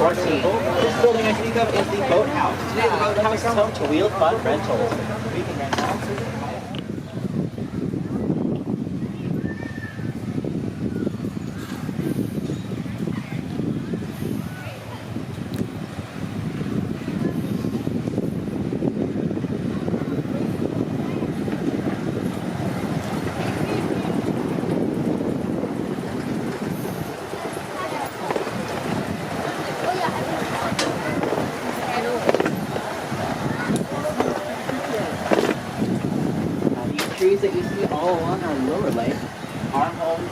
This building I speak of is the boathouse. Today the boathouse is home to Wheel Fun Rentals. We can rent houses. Trees that you see all along our lower lake are home.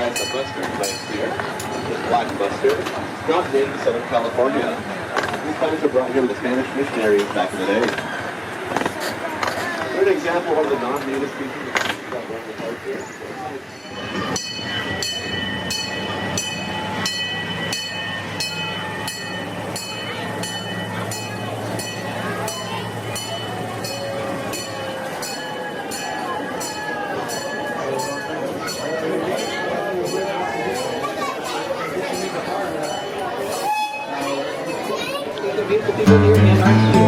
The Buster plants here, the Black Buster, brought in Southern California. These plants were brought here with the Spanish missionaries back in the day. Here's an example of one of the non-native species that run the park here. Beautiful people here and aren't you?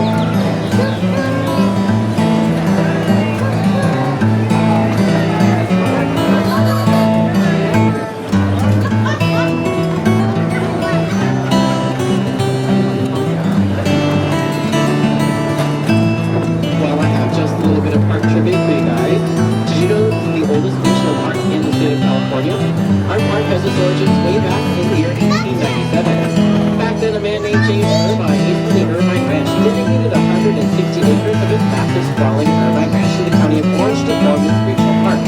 Well, I have just a little bit of park trivia for you guys. Did you know this is the oldest national park in the state of California? Our park has its origins way back in the year 1897. Back then, a man named James Irvine used the Irvine Ranch designated 160 acres of his massive sprawling Irvine Ranch in the county of Orange to form this regional park.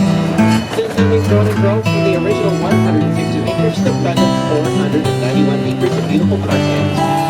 Since then, we've grown and grown from the original 160 acres to the present 491 acres of beautiful parkland.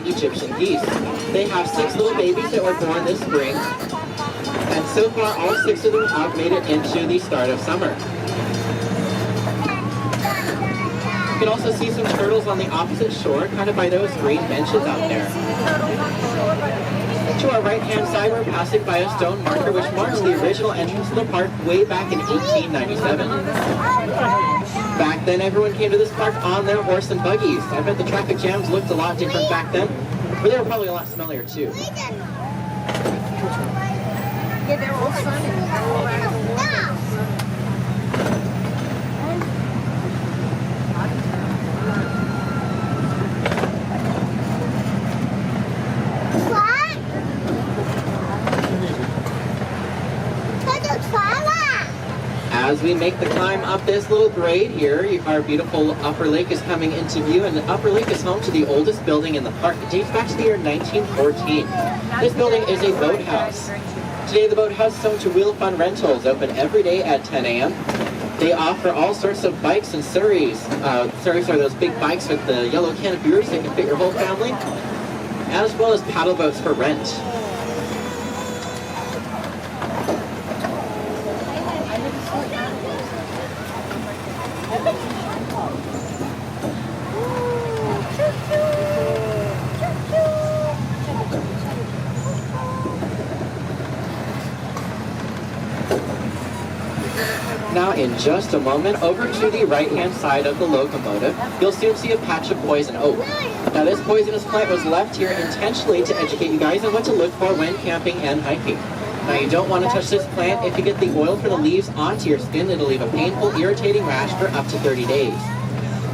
Egyptian geese. They have 6 little babies that were born this spring, and so far all 6 of them have made it into the start of summer. You can also see some turtles on the opposite shore, kind of by those green benches out there. To our right-hand side, we're passing by a stone marker which marks the original entrance to the park way back in 1897. Back then, everyone came to this park on their horse and buggies. I bet the traffic jams looked a lot different back then, but they were probably a lot smellier too. Yeah, they're all sunny. As we make the climb up this little grade here, our beautiful Upper Lake is coming into view, and the Upper Lake is home to the oldest building in the park. It dates back to the year 1914. This building is a boathouse. Today the boathouse is home to Wheel Fun Rentals, open every day at 10 a.m. They offer all sorts of bikes and surreys. Surreys are those big bikes with the yellow canopy roofs that can fit your whole family, as well as paddle boats for rent. Now in just a moment, over to the right-hand side of the locomotive, you'll soon see a patch of poison oak. Now this poisonous plant was left here intentionally to educate you guys on what to look for when camping and hiking. Now you don't want to touch this plant. If you get the oil from the leaves onto your skin, it'll leave a painful, irritating rash for up to 30 days.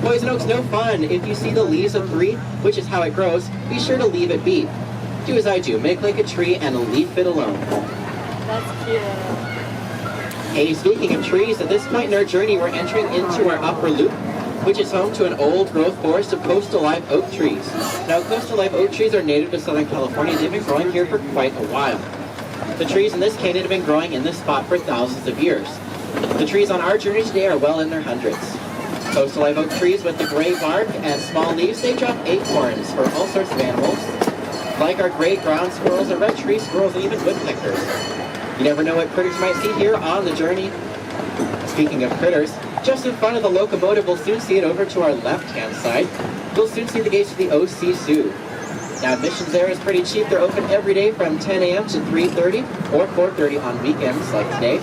Poison oak's no fun. If you see the leaves of 3, which is how it grows, be sure to leave it be. Do as I do, make like a tree and leave it alone. That's cute. Hey, speaking of trees, at this point in our journey, we're entering into our upper loop, which is home to an old growth forest of coastal live oak trees. Now, coastal live oak trees are native to Southern California. They've been growing here for quite a while. The trees in this canyon have been growing in this spot for thousands of years. The trees on our journey today are well in their hundreds. Coastal live oak trees with the gray bark and small leaves, they drop acorns for all sorts of animals, like our gray ground squirrels, or red tree squirrels, and even woodpeckers. You never know what critters you might see here on the journey. Speaking of critters, just in front of the locomotive, we'll soon see it over to our left-hand side. You'll soon see the gates to the O.C. Zoo. Now, admissions there is pretty cheap. They're open every day from 10 a.m. to 3:30 or 4:30 on weekends like today.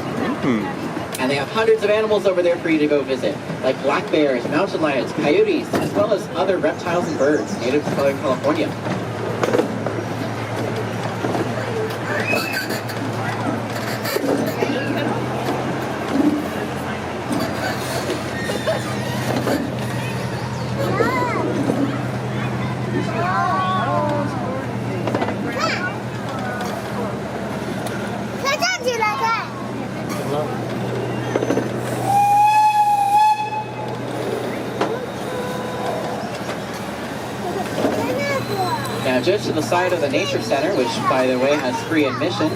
And they have hundreds of animals over there for you to go visit, like black bears, mountain lions, coyotes, as well as other reptiles and birds native to Southern California. Now just to the side of the Nature Center, which by the way has free admission,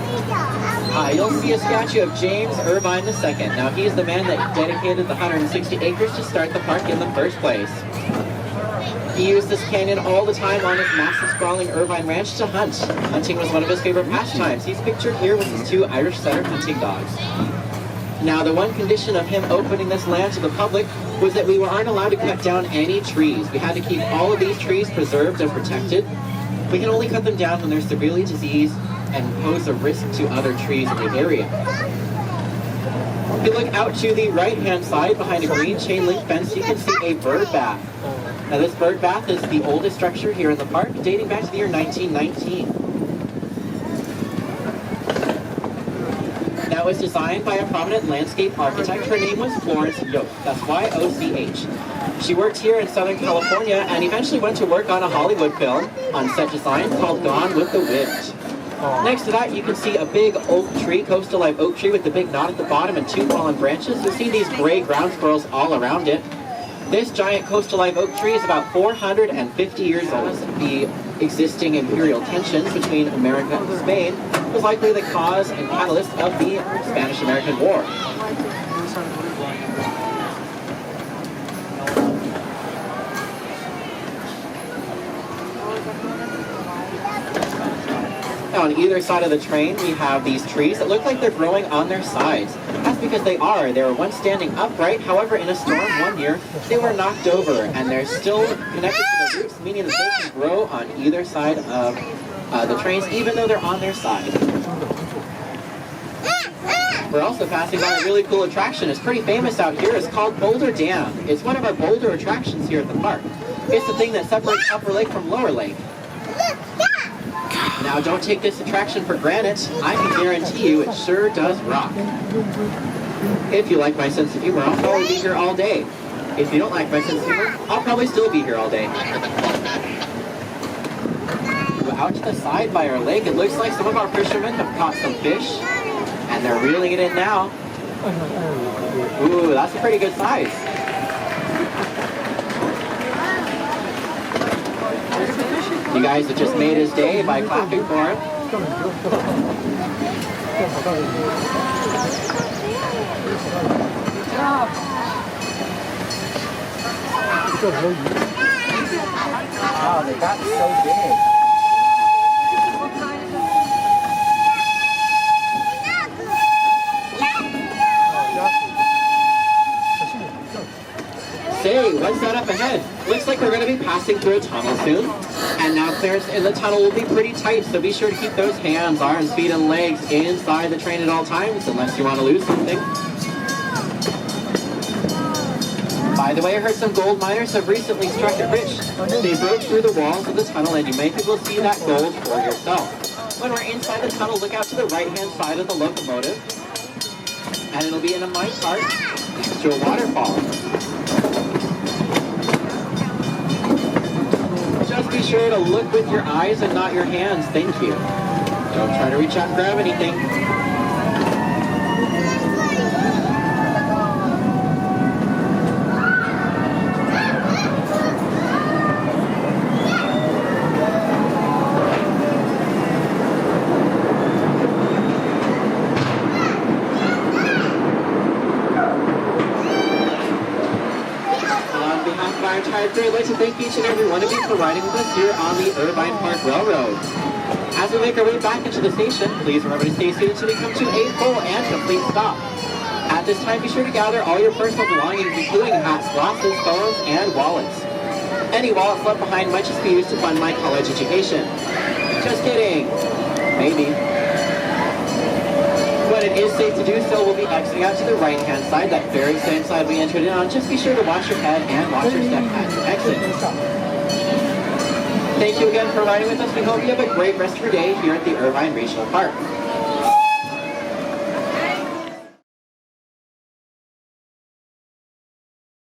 you'll see a statue of James Irvine II. Now he's the man that dedicated the 160 acres to start the park in the first place. He used this canyon all the time on his massive sprawling Irvine Ranch to hunt. Hunting was one of his favorite pastimes. He's pictured here with his 2 Irish Setter hunting dogs. Now the one condition of him opening this land to the public was that we aren't allowed to cut down any trees. We had to keep all of these trees preserved and protected. We can only cut them down when they're severely diseased and pose a risk to other trees in the area. If you look out to the right-hand side behind a green chain link fence, you can see a bird bath. Now this bird bath is the oldest structure here in the park, dating back to the year 1919. Now it was designed by a prominent landscape architect. Her name was Florence Yoch. That's Y-O-C-H. She worked here in Southern California and eventually went to work on a Hollywood film on set design called Gone with the Wind. Next to that, you can see a big oak tree, coastal live oak tree with the big knot at the bottom and 2 fallen branches. You'll see these gray ground squirrels all around it. This giant coastal live oak tree is about 450 years old. The existing imperial tensions between America and Spain was likely the cause and catalyst of the Spanish-American War. Now on either side of the train, we have these trees that look like they're growing on their sides. That's because they are. They were once standing upright. However, in a storm one year, they were knocked over, and they're still connected to the roots, meaning that they can grow on either side of the trains, even though they're on their side. We're also passing by a really cool attraction. It's pretty famous out here. It's called Boulder Dam. It's one of our Boulder attractions here at the park. It's the thing that separates Upper Lake from Lower Lake. Now, don't take this attraction for granted. I can guarantee you it sure does rock. If you like my sense of humor, I'll probably be here all day. If you don't like my sense of humor, I'll probably still be here all day. Out to the side by our lake, it looks like some of our fishermen have caught some fish, and they're reeling it in now. Ooh, that's a pretty good size. You guys have just made his day by clapping for him. Wow, they got so big. Say, what's that up ahead? Looks like we're going to be passing through a tunnel soon. And now clearance in the tunnel will be pretty tight, so be sure to keep those hands, arms, feet, and legs inside the train at all times, unless you want to lose something. By the way, I heard some gold miners have recently struck it rich. They broke through the walls of the tunnel, and you may be able to see that gold for yourself. When we're inside the tunnel, look out to the right-hand side of the locomotive, and it'll be in a mine cart next to a waterfall. Just be sure to look with your eyes and not your hands. Thank you. Don't try to reach out and grab anything. I'd like to thank each and every one of you for riding with us here on the Irvine Park Railroad. As we make our way back into the station, please remember to stay seated until we come to a full and complete stop. At this time, be sure to gather all your personal belongings, including hats, glasses, phones, and wallets. Any wallets left behind might just be used to fund my college education. Just kidding. Maybe. When it is safe to do so, we'll be exiting out to the right-hand side, that very same side we entered in on. Just be sure to watch your head and watch your step at your exit. Thank you again for riding with us. We hope you have a great rest of your day here at the Irvine Regional Park.